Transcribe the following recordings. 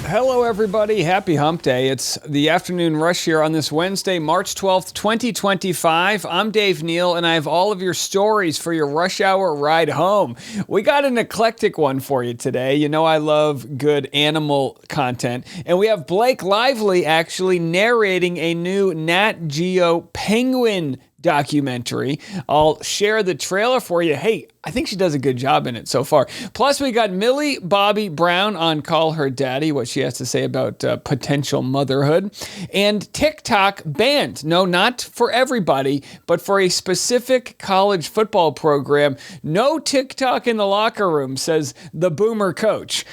Hello, everybody. Happy Hump Day. It's the afternoon rush here on this Wednesday, March 12th, 2025. I'm Dave Neal, and I have all of your stories for your rush hour ride home. We got an eclectic one for you today. You know I love good animal content. And we have Blake Lively actually narrating a new Nat Geo penguin documentary. I'll share the trailer for you. Hey, I think she does a good job in it so far. Plus, we got Millie Bobby Brown on Call Her Daddy, what she has to say about potential motherhood. And TikTok banned. No, not for everybody, but for a specific college football program. No TikTok in the locker room, says the boomer coach.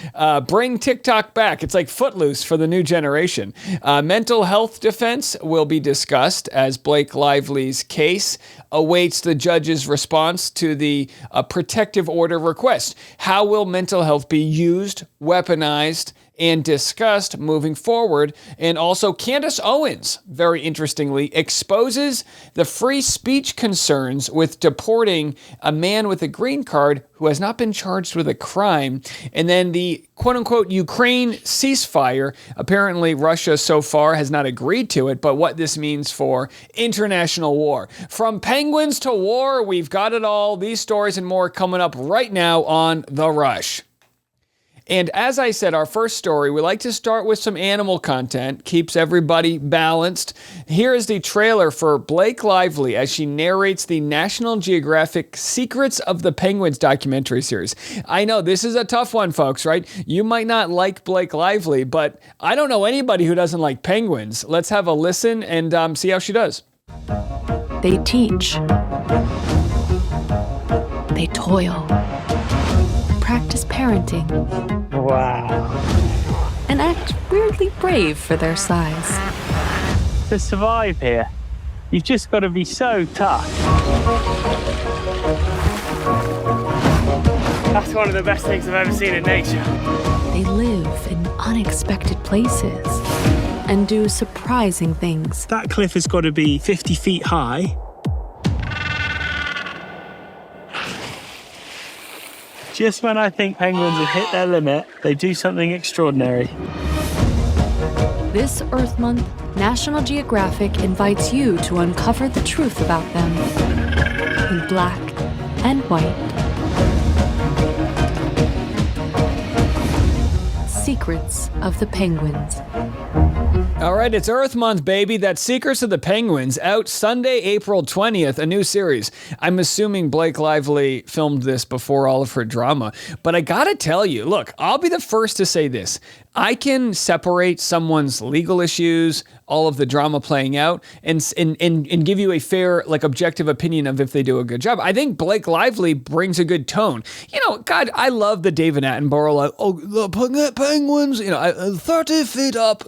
Bring TikTok back. It's like Footloose for the new generation. Mental health defense will be discussed as Blake Lively's case awaits the judge's response to the protective order request. How will mental health be used, weaponized, and discussed moving forward? And also Candace Owens, very interestingly, exposes the free speech concerns with deporting a man with a green card who has not been charged with a crime. And then the quote-unquote Ukraine ceasefire. Apparently Russia so far has not agreed to it, but what this means for international war. From penguins to war, we've got it all. These stories and more coming up right now on The Rush. And as I said, our first story, we like to start with some animal content, keeps everybody balanced. Here is the trailer for Blake Lively as she narrates the National Geographic Secrets of the Penguins documentary series. I know this is a tough one, folks, right? You might not like Blake Lively, but I don't know anybody who doesn't like penguins. Let's have a listen and see how she does. They teach. They toil. Practice parenting. Wow. And act weirdly brave for their size. To survive here, you've just got to be so tough. That's one of the best things I've ever seen in nature. They live in unexpected places and do surprising things. That cliff has got to be 50 feet high. Just when I think penguins have hit their limit, they do something extraordinary. This Earth Month, National Geographic invites you to uncover the truth about them in black and white. Secrets of the Penguins. All right, it's Earth Month, baby. That's Secrets of the Penguins, out Sunday, April 20th, a new series. I'm assuming Blake Lively filmed this before all of her drama, but I gotta tell you, look, I'll be the first to say this. I can separate someone's legal issues, all of the drama playing out, and give you a fair, objective opinion of if they do a good job. I think Blake Lively brings a good tone. You know, God, I love the David Attenborough, the penguins, 30 feet up.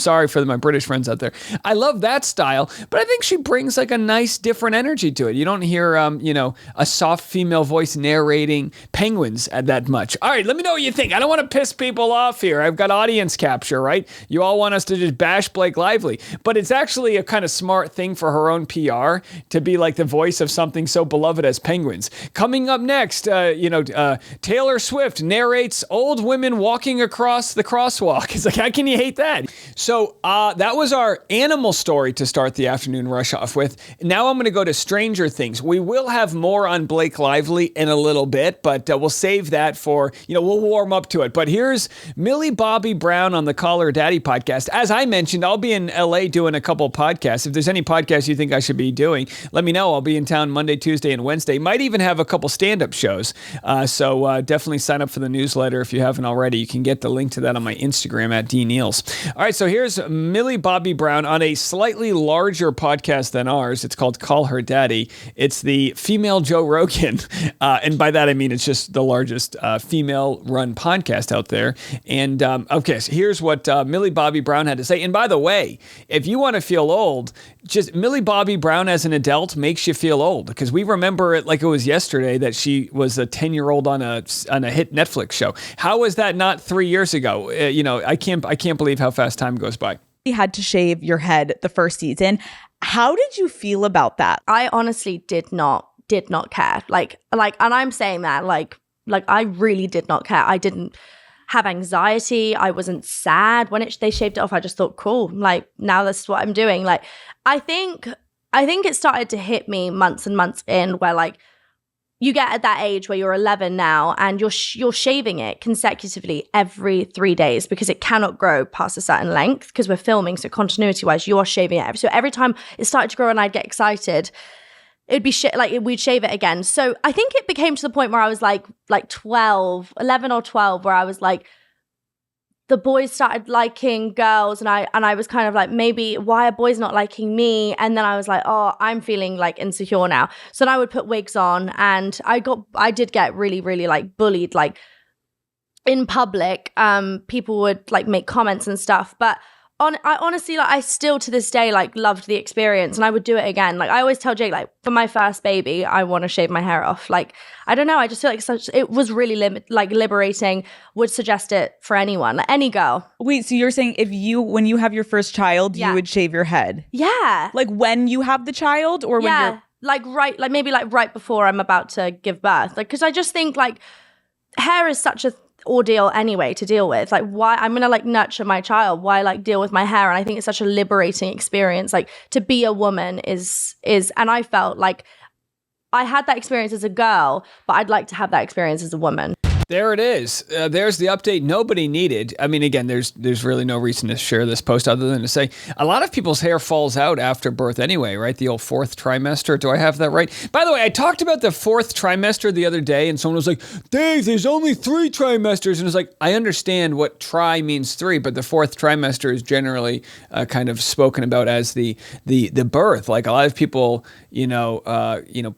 Sorry for my British friends out there. I love that style, but I think she brings a nice, different energy to it. You don't hear, a soft female voice narrating penguins that much. All right, let me know what you think. I don't want to piss people off here. I've got audience capture, right? You all want us to just bash Blake Lively, but it's actually a kind of smart thing for her own PR to be like the voice of something so beloved as penguins. Coming up next, Taylor Swift narrates old women walking across the crosswalk. It's like, how can you hate that? So that was our animal story to start the afternoon rush off with. Now I'm going to go to Stranger Things. We will have more on Blake Lively in a little bit, but we'll save that for, we'll warm up to it. But here's Millie Bobby Brown on the Call Her Daddy podcast. As I mentioned, I'll be in LA doing a couple podcasts. If there's any podcasts you think I should be doing, let me know. I'll be in town Monday, Tuesday, and Wednesday. Might even have a couple stand-up shows. So definitely sign up for the newsletter if you haven't already. You can get the link to that on my Instagram at DNeals. All right, so here's Millie Bobby Brown on a slightly larger podcast than ours. It's called Call Her Daddy. It's the female Joe Rogan. And by that, I mean it's just the largest female-run podcast out there. And okay, so here's what Millie Bobby Brown had to say. And by the way, if you want to feel old, just Millie Bobby Brown as an adult makes you feel old, because we remember it like it was yesterday that she was a 10-year-old on a hit Netflix show. How was that not 3 years ago? I can't believe how fast time goes by. You had to shave your head the first season. How did you feel about that? I honestly did not care. And I'm saying that like I really did not care. I didn't have anxiety. I wasn't sad when they shaved it off. I just thought, cool, like now this is what I'm doing. Like, I think it started to hit me months and months in, where like you get at that age where you're 11 now and you're shaving it consecutively every 3 days because it cannot grow past a certain length because we're filming. So continuity wise, you're shaving it. So every time it started to grow and I'd get excited, it'd be we'd shave it again. So I think it became to the point where I was like 11 or 12, where I was like, the boys started liking girls, and I was kind of like, maybe why are boys not liking me? And then I was like, oh, I'm feeling like insecure now. So then I would put wigs on, and I did get really, really like bullied, like in public. People would like make comments and stuff, but I honestly, like, I still to this day like loved the experience, and I would do it again. Like I always tell Jake, like for my first baby, I want to shave my hair off. Like I don't know, I just feel like it was really liberating. Would suggest it for anyone, like any girl. Wait, so you're saying when you have your first child, you would shave your head? Yeah. Like when you have the child, or when you're maybe right before I'm about to give birth. Like, because I just think like hair is such a ordeal anyway to deal with. Like, why I'm gonna like nurture my child, why like deal with my hair? And I think it's such a liberating experience, like to be a woman is and I felt like I had that experience as a girl, but I'd like to have that experience as a woman. There it is. There's the update nobody needed. I mean, again, there's really no reason to share this post other than to say a lot of people's hair falls out after birth anyway, right? The old fourth trimester. Do I have that right? By the way, I talked about the fourth trimester the other day, and someone was like, Dave, there's only 3 trimesters. And it's like, I understand what tri means 3, but the fourth trimester is generally kind of spoken about as the birth. Like a lot of people,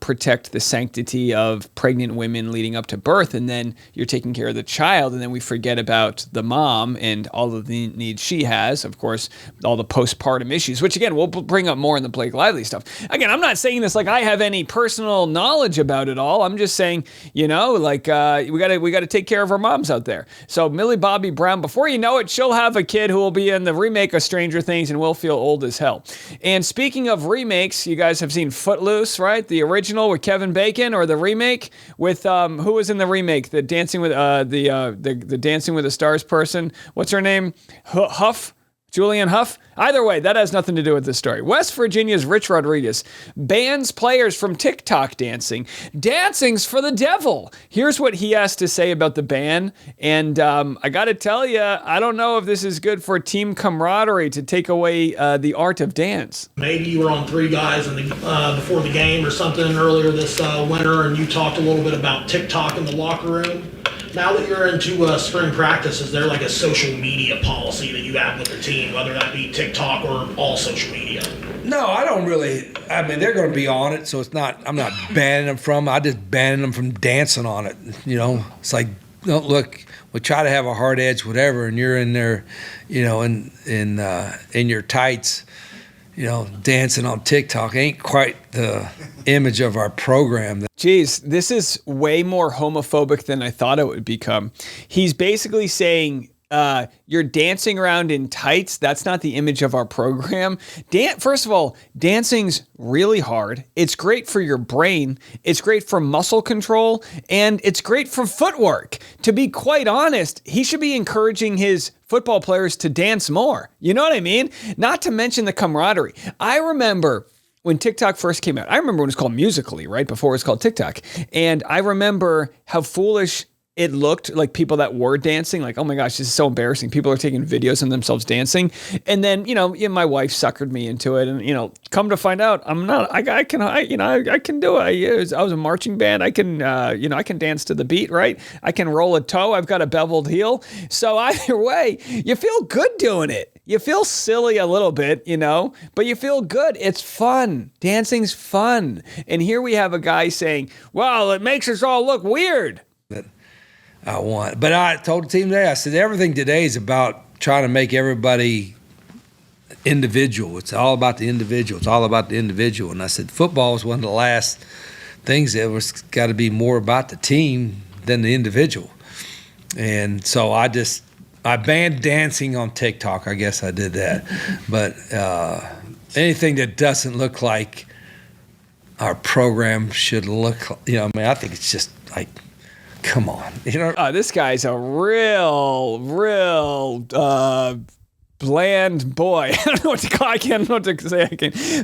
protect the sanctity of pregnant women leading up to birth, and then you're taking care of the child, and then we forget about the mom and all of the needs she has, of course, all the postpartum issues, which again, we'll bring up more in the Blake Lively stuff. Again, I'm not saying this like I have any personal knowledge about it all. I'm just saying, we gotta take care of our moms out there. So Millie Bobby Brown, before you know it, she'll have a kid who will be in the remake of Stranger Things and will feel old as hell. And speaking of remakes, you guys have seen Footloose, right? The original with Kevin Bacon, or the remake with who was in the remake? The Dancing with the Dancing with the Stars person. What's her name? Huff? Julianne Hough? Either way, that has nothing to do with this story. West Virginia's Rich Rodriguez bans players from TikTok dancing. Dancing's for the devil. Here's what he has to say about the ban. And I got to tell you, I don't know if this is good for team camaraderie to take away the art of dance. Maybe you were on Three Guys before the game or something earlier this winter, and you talked a little bit about TikTok in the locker room. Now that you're into spring practice, is there like a social media policy that you have with the team, whether that be TikTok or all social media? No, I don't really. I mean, they're going to be on it, so I'm not banning them from. I just banning them from dancing on it. It's like, don't look. We try to have a hard edge, whatever, and you're in there, in your tights, dancing on TikTok. Ain't quite the image of our program. Geez, this is way more homophobic than I thought it would become. He's basically saying, you're dancing around in tights. That's not the image of our program. First of all, dancing's really hard. It's great for your brain. It's great for muscle control, and it's great for footwork. To be quite honest, he should be encouraging his football players to dance more. You know what I mean? Not to mention the camaraderie. I remember when TikTok first came out. I remember when it was called Musical.ly, right? Before it was called TikTok. And I remember how foolish it looked, like people that were dancing, like, oh my gosh, this is so embarrassing. People are taking videos of themselves dancing. And then, my wife suckered me into it. And, come to find out, I'm not, I can do it. I was a marching band. I can dance to the beat, right? I can roll a toe. I've got a beveled heel. So either way, you feel good doing it. You feel silly a little bit, but you feel good. It's fun. Dancing's fun. And here we have a guy saying, well, it makes us all look weird. I want. But I told the team today, I said, everything today is about trying to make everybody individual. It's all about the individual. It's all about the individual. And I said, football is one of the last things that was got to be more about the team than the individual. And so I banned dancing on TikTok. I guess I did that. But anything that doesn't look like our program should look, I think it's just like come on. This guy's a real bland boy. I don't know what to call. I can't know what to say.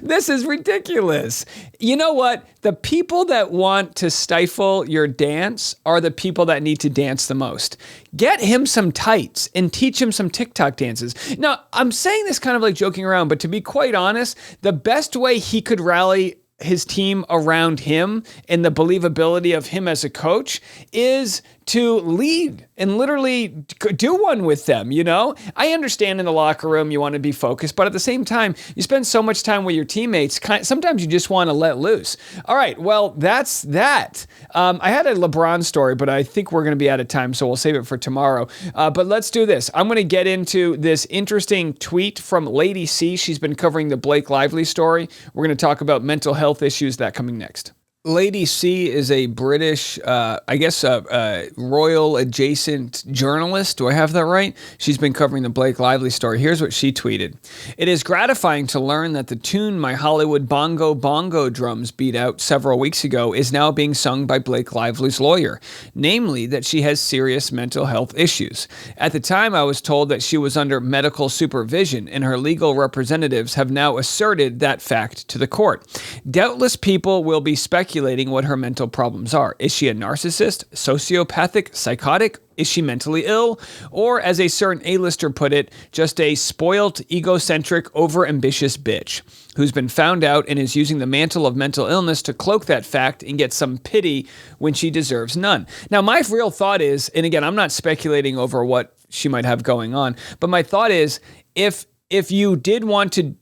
This is ridiculous. You know what? The people that want to stifle your dance are the people that need to dance the most. Get him some tights and teach him some TikTok dances. Now, I'm saying this kind of like joking around, but to be quite honest, the best way he could rally his team around him and the believability of him as a coach is to lead and literally do one with them, you know? I understand in the locker room you want to be focused, but at the same time, you spend so much time with your teammates, sometimes you just want to let loose. All right, well, that's that. I had a LeBron story, but I think we're going to be out of time, so we'll save it for tomorrow. But let's do this. I'm going to get into this interesting tweet from Lady C. She's been covering the Blake Lively story. We're going to talk about mental health issues, that coming next. Lady C is a British, royal adjacent journalist. Do I have that right? She's been covering the Blake Lively story. Here's what she tweeted. It is gratifying to learn that the tune my Hollywood bongo drums beat out several weeks ago is now being sung by Blake Lively's lawyer, namely that she has serious mental health issues. At the time, I was told that she was under medical supervision, and her legal representatives have now asserted that fact to the court. Doubtless people will be speculating what her mental problems are. Is she a narcissist, sociopathic, psychotic? Is she mentally ill? Or, as a certain A-lister put it, just a spoilt, egocentric, overambitious bitch who's been found out and is using the mantle of mental illness to cloak that fact and get some pity when she deserves none. Now, my real thought is, and again, I'm not speculating over what she might have going on, but my thought is, if you did want to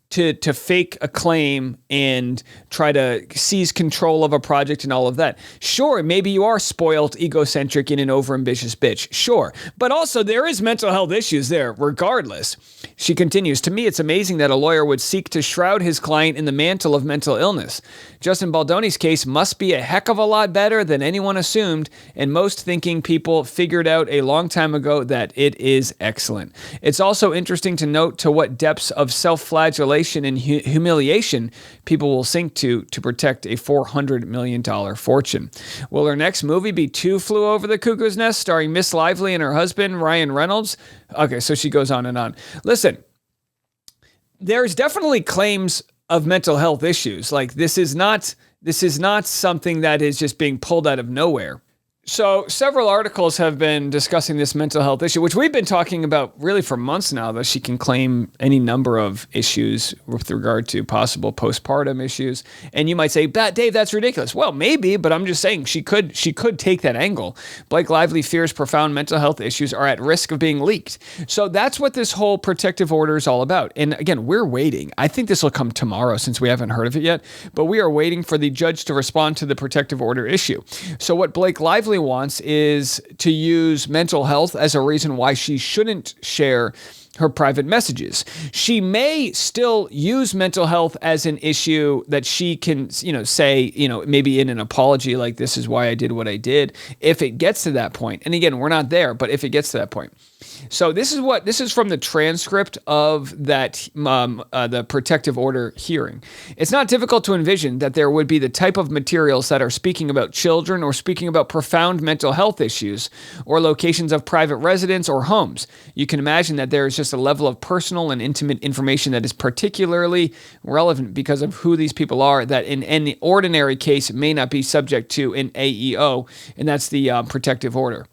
fake a claim and try to seize control of a project and all of that, sure, maybe you are spoiled, egocentric, and an overambitious bitch, sure. But also, there is mental health issues there, regardless. She continues, to me, it's amazing that a lawyer would seek to shroud his client in the mantle of mental illness. Justin Baldoni's case must be a heck of a lot better than anyone assumed, and most thinking people figured out a long time ago that it is excellent. It's also interesting to note to what depths of self-flagellation and humiliation people will sink to protect a $400 million fortune. Will her next movie be Two Flew Over the Cuckoo's Nest, starring Miss Lively and her husband, Ryan Reynolds? Okay, so she goes on and on. Listen, there's definitely claims of mental health issues. Like, this is not something that is just being pulled out of nowhere. So several articles have been discussing this mental health issue, which we've been talking about really for months now, that she can claim any number of issues with regard to possible postpartum issues. And you might say, Dave, that's ridiculous. Well, maybe, but I'm just saying she could take that angle. Blake Lively fears profound mental health issues are at risk of being leaked. So that's what this whole protective order is all about. And again, we're waiting. I think this will come tomorrow since we haven't heard of it yet, but we are waiting for the judge to respond to the protective order issue. So what Blake Lively wants is to use mental health as a reason why she shouldn't share her private messages. She may still use mental health as an issue that she can, say, maybe in an apology, like, this is why I did what I did, if it gets to that point. And again, we're not there, but if it gets to that point. So this is from the transcript of that the protective order hearing. It's not difficult to envision that there would be the type of materials that are speaking about children or speaking about profound mental health issues or locations of private residence or homes. You can imagine that there is just a level of personal and intimate information that is particularly relevant because of who these people are that in any ordinary case may not be subject to an AEO, and that's the protective order.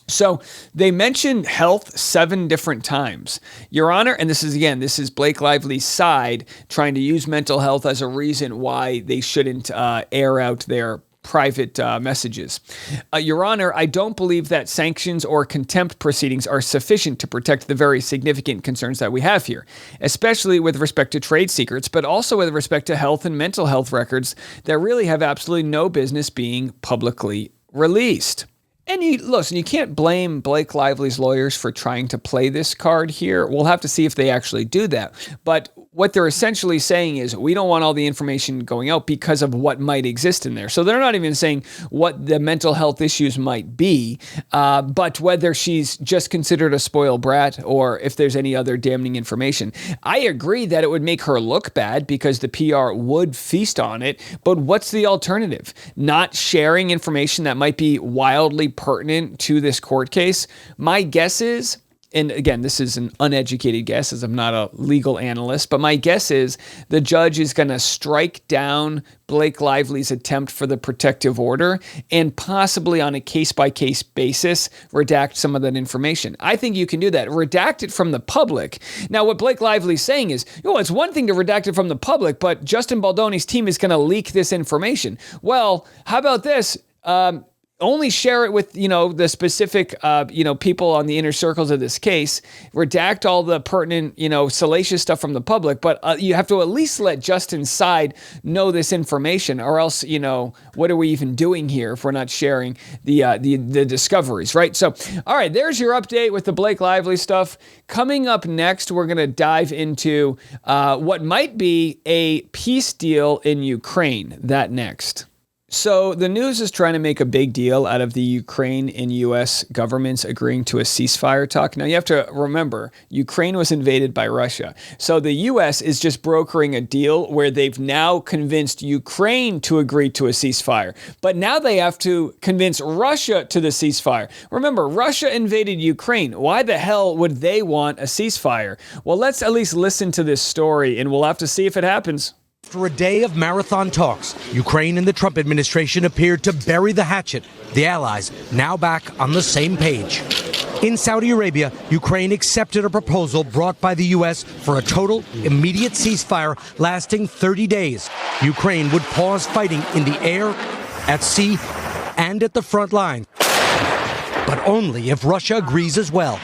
So they mentioned health 7 different times. Your Honor, and this is Blake Lively's side trying to use mental health as a reason why they shouldn't air out their private messages. Your Honor, I don't believe that sanctions or contempt proceedings are sufficient to protect the very significant concerns that we have here, especially with respect to trade secrets, but also with respect to health and mental health records that really have absolutely no business being publicly released. And you can't blame Blake Lively's lawyers for trying to play this card here. We'll have to see if they actually do that. But what they're essentially saying is we don't want all the information going out because of what might exist in there. So they're not even saying what the mental health issues might be, but whether she's just considered a spoiled brat or if there's any other damning information. I agree that it would make her look bad because the PR would feast on it, but what's the alternative? Not sharing information that might be wildly pertinent to this court case? My guess is, and again, this is an uneducated guess as I'm not a legal analyst, but my guess is the judge is going to strike down Blake Lively's attempt for the protective order and possibly on a case-by-case basis redact some of that information. I think you can do that. Redact it from the public. Now, what Blake Lively's saying is, it's one thing to redact it from the public, but Justin Baldoni's team is going to leak this information. Well, how about this? Only share it with, the specific, people on the inner circles of this case. Redact all the pertinent, salacious stuff from the public. But you have to at least let Justin's side know this information, or else, what are we even doing here if we're not sharing the discoveries, right? So, all right, there's your update with the Blake Lively stuff. Coming up next, we're going to dive into what might be a peace deal in Ukraine. That next. So the news is trying to make a big deal out of the Ukraine and U.S. governments agreeing to a ceasefire talk. Now, you have to remember, Ukraine was invaded by Russia. So the U.S. is just brokering a deal where they've now convinced Ukraine to agree to a ceasefire. But now they have to convince Russia to the ceasefire. Remember, Russia invaded Ukraine. Why the hell would they want a ceasefire? Well, let's at least listen to this story, and we'll have to see if it happens. After a day of marathon talks, Ukraine and the Trump administration appeared to bury the hatchet. The allies now back on the same page. In Saudi Arabia, Ukraine accepted a proposal brought by the U.S. for a total, immediate ceasefire lasting 30 days. Ukraine would pause fighting in the air, at sea, and at the front line. But only if Russia agrees as well.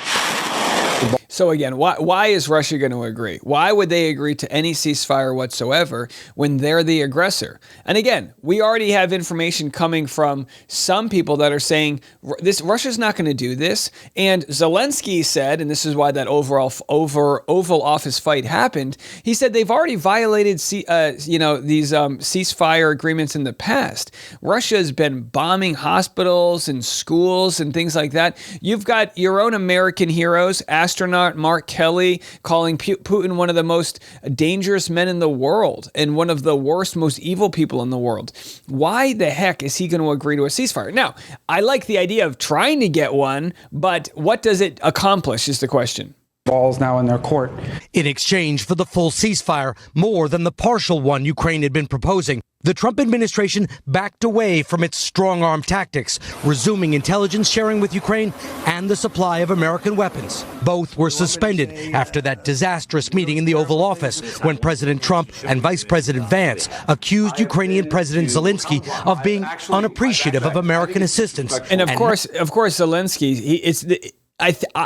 So again, why is Russia going to agree? Why would they agree to any ceasefire whatsoever when they're the aggressor? And again, we already have information coming from some people that are saying Russia's not going to do this. And Zelensky said, and this is why that Oval Office fight happened, he said they've already violated these ceasefire agreements in the past. Russia has been bombing hospitals and schools and things like that. You've got your own American heroes, astronaut Mark Kelly, calling Putin one of the most dangerous men in the world and one of the worst, most evil people in the world. Why the heck is he going to agree to a ceasefire? Now, I like the idea of trying to get one, but what does it accomplish is the question. Ball's now in their court. In exchange for the full ceasefire, more than the partial one Ukraine had been proposing, the Trump administration backed away from its strong-arm tactics, resuming intelligence sharing with Ukraine and the supply of American weapons. Both were suspended after that disastrous meeting in the Oval Office when President Trump and Vice President Vance accused Ukrainian President Zelensky of being unappreciative of American assistance. And of course, Zelensky,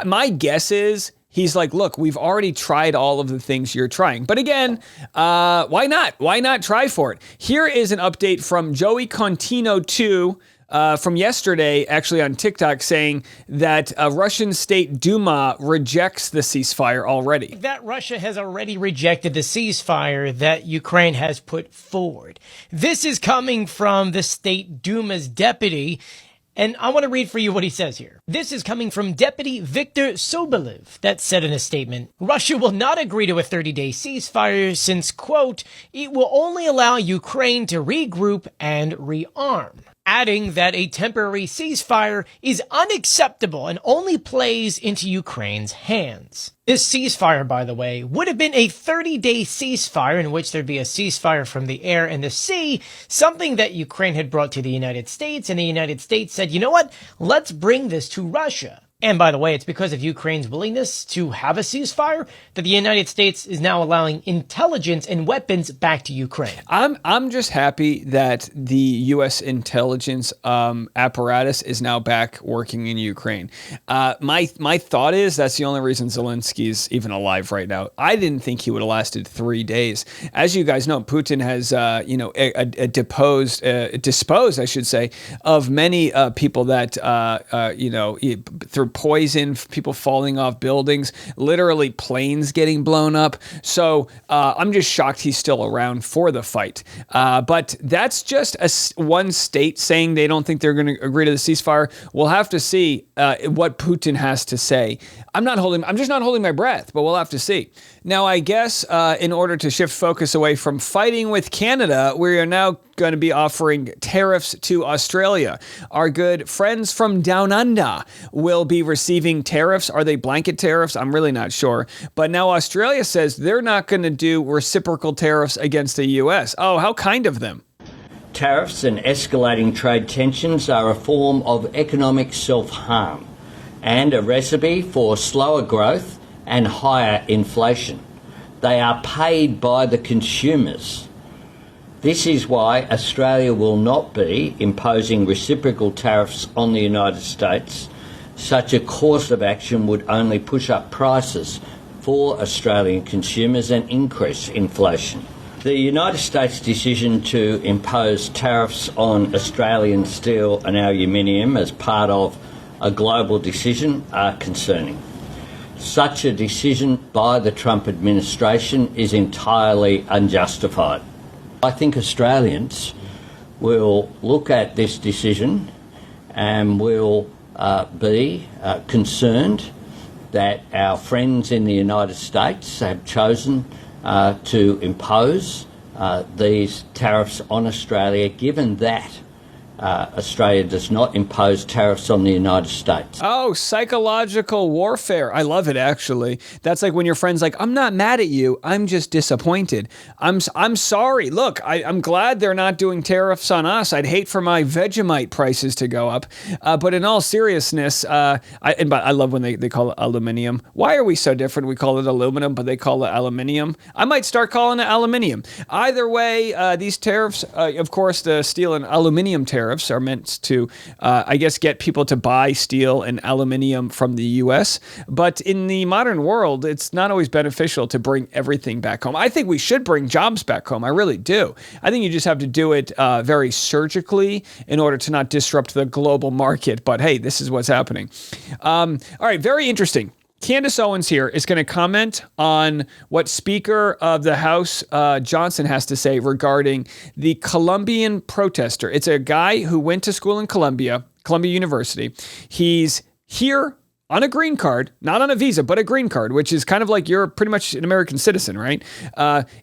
my guess is he's like, look, we've already tried all of the things you're trying. But again, why not? Why not try for it? Here is an update from Joey Contino 2 from yesterday, actually on TikTok, saying that Russian State Duma rejects the ceasefire already. That Russia has already rejected the ceasefire that Ukraine has put forward. This is coming from the State Duma's deputy. And I want to read for you what he says here. This is coming from Deputy Viktor Sobolev that said in a statement, Russia will not agree to a 30-day ceasefire since, quote, it will only allow Ukraine to regroup and rearm. Adding that a temporary ceasefire is unacceptable and only plays into Ukraine's hands. This ceasefire, by the way, would have been a 30-day ceasefire in which there'd be a ceasefire from the air and the sea, something that Ukraine had brought to the United States, and the United States said, you know what, let's bring this to Russia. And by the way, it's because of Ukraine's willingness to have a ceasefire that the United States is now allowing intelligence and weapons back to Ukraine. I'm just happy that the U.S. intelligence apparatus is now back working in Ukraine. My thought is that's the only reason Zelensky's even alive right now. I didn't think he would have lasted 3 days. As you guys know, Putin has disposed, I should say, of many people that through heard poison, people falling off buildings, literally planes getting blown up. So I'm just shocked he's still around for the fight. But that's just one state saying they don't think they're going to agree to the ceasefire. We'll have to see what Putin has to say. I'm just not holding my breath, but we'll have to see. Now, I guess in order to shift focus away from fighting with Canada, we are now going to be offering tariffs to Australia. Our good friends from Down Under will be receiving tariffs. Are they blanket tariffs? I'm really not sure. But now Australia says they're not going to do reciprocal tariffs against the U.S. Oh, how kind of them. Tariffs and escalating trade tensions are a form of economic self-harm and a recipe for slower growth and higher inflation. They are paid by the consumers. This is why Australia will not be imposing reciprocal tariffs on the United States. Such a course of action would only push up prices for Australian consumers and increase inflation. The United States' decision to impose tariffs on Australian steel and aluminium as part of a global decision are concerning. Such a decision by the Trump administration is entirely unjustified. I think Australians will look at this decision and will be concerned that our friends in the United States have chosen to impose these tariffs on Australia, given that Australia does not impose tariffs on the United States. Oh, psychological warfare. I love it, actually. That's like when your friend's like, I'm not mad at you. I'm just disappointed. I'm sorry. Look, I'm glad they're not doing tariffs on us. I'd hate for my Vegemite prices to go up. But in all seriousness, I love when they call it aluminium. Why are we so different? We call it aluminum, but they call it aluminium. I might start calling it aluminium. Either way, these tariffs, of course, the steel and aluminium tariffs are meant to, I guess, get people to buy steel and aluminium from the U.S. But in the modern world, it's not always beneficial to bring everything back home. I think we should bring jobs back home. I really do. I think you just have to do it very surgically in order to not disrupt the global market. But hey, this is what's happening. All right, very interesting. Candace Owens here is going to comment on what Speaker of the House Johnson has to say regarding the Colombian protester. It's a guy who went to school in Columbia University. He's here on a green card, not on a visa, but a green card, which is kind of like you're pretty much an American citizen, right?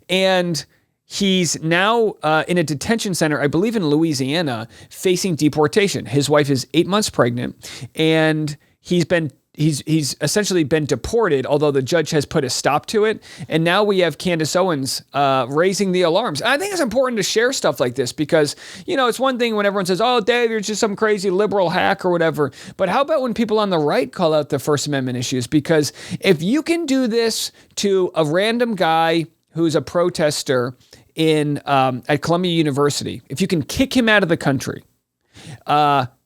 And he's now in a detention center, I believe in Louisiana, facing deportation. His wife is 8 months pregnant, and he's essentially been deported, although the judge has put a stop to it. And now we have Candace Owens raising the alarms. And I think it's important to share stuff like this because, it's one thing when everyone says, oh, Dave, you're just some crazy liberal hack or whatever. But how about when people on the right call out the First Amendment issues? Because if you can do this to a random guy who's a protester at Columbia University, if you can kick him out of the country,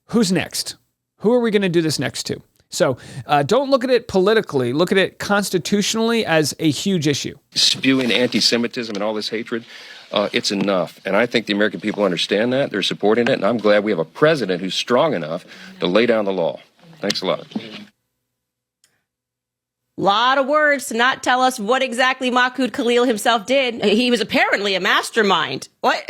who's next? Who are we going to do this next to? So don't look at it politically. Look at it constitutionally as a huge issue. Spewing anti-Semitism and all this hatred, it's enough. And I think the American people understand that. They're supporting it. And I'm glad we have a president who's strong enough to lay down the law. Thanks a lot. Lot of words to not tell us what exactly Mahmoud Khalil himself did. He was apparently a mastermind. What?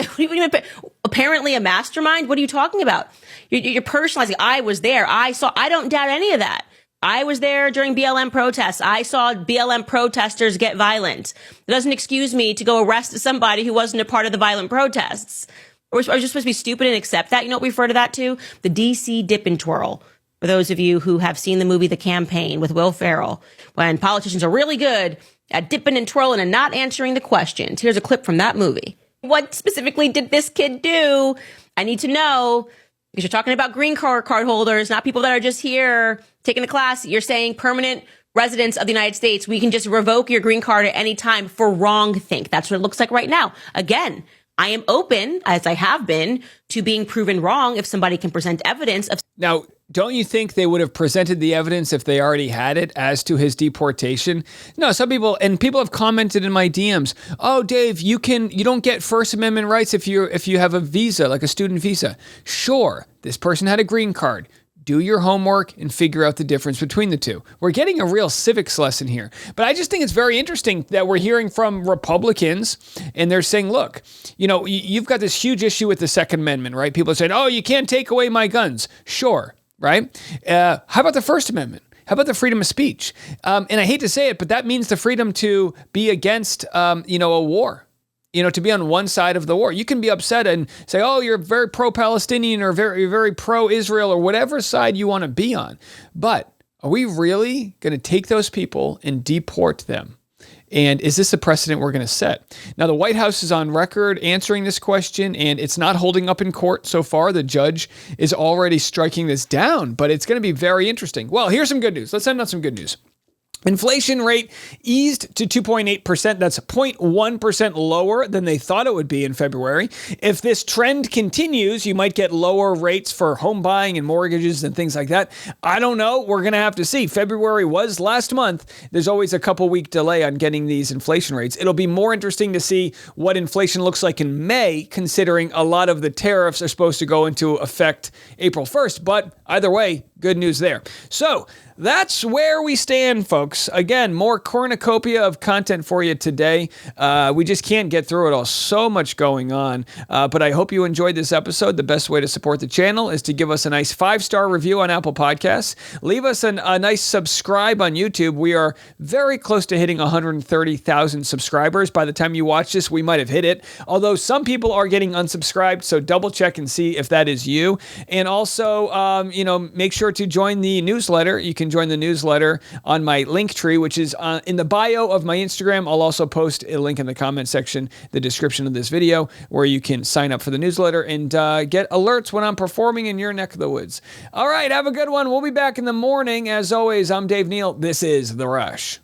Apparently a mastermind? What are you talking about? You're personalizing. I was there. I don't doubt any of that. I was there during BLM protests. I saw BLM protesters get violent. It doesn't excuse me to go arrest somebody who wasn't a part of the violent protests. Are we just supposed to be stupid and accept that? You know what we refer to that to? The DC dip and twirl. For those of you who have seen the movie The Campaign with Will Ferrell, when politicians are really good at dipping and twirling and not answering the questions. Here's a clip from that movie. What specifically did this kid do? I need to know, because you're talking about green card holders, not people that are just here taking the class. You're saying permanent residents of the United States, we can just revoke your green card at any time for wrongthink. That's what it looks like right now. Again, I am open, as I have been, to being proven wrong if somebody can present evidence of. Now, don't you think they would have presented the evidence if they already had it as to his deportation? No, some people have commented in my DMs, oh, Dave, you don't get First Amendment rights if you have a visa, like a student visa. Sure, this person had a green card. do your homework and figure out the difference between the two. We're getting a real civics lesson here. But I just think it's very interesting that we're hearing from Republicans and they're saying, look, you've got this huge issue with the Second Amendment, right? People are saying, oh, you can't take away my guns. Sure, right? How about the First Amendment? How about the freedom of speech? And I hate to say it, but that means the freedom to be against, a war. To be on one side of the war. You can be upset and say, oh, you're very pro-Palestinian or you're very pro-Israel or whatever side you want to be on. But are we really going to take those people and deport them? And is this a precedent we're going to set? Now, the White House is on record answering this question, and it's not holding up in court so far. The judge is already striking this down, but it's going to be very interesting. Well, here's some good news. Let's end on some good news. Inflation rate eased to 2.8%. That's 0.1% lower than they thought it would be in February. If this trend continues, you might get lower rates for home buying and mortgages and things like that. I don't know. We're going to have to see. February was last month. There's always a couple week delay on getting these inflation rates. It'll be more interesting to see what inflation looks like in May, considering a lot of the tariffs are supposed to go into effect April 1st. But either way, good news there. So that's where we stand, folks. Again, more cornucopia of content for you today. We just can't get through it all. So much going on. But I hope you enjoyed this episode. The best way to support the channel is to give us a nice 5-star review on Apple Podcasts. Leave us a nice subscribe on YouTube. We are very close to hitting 130,000 subscribers. By the time you watch this, we might have hit it. Although some people are getting unsubscribed, so double check and see if that is you. And also, make sure to join the newsletter. You can join the newsletter on my link tree, which is in the bio of my Instagram. I'll also post a link in the comment section, the description of this video, where you can sign up for the newsletter and get alerts when I'm performing in your neck of the woods. All right, have a good one. We'll be back in the morning. As always, I'm Dave Neal. This is The Rush.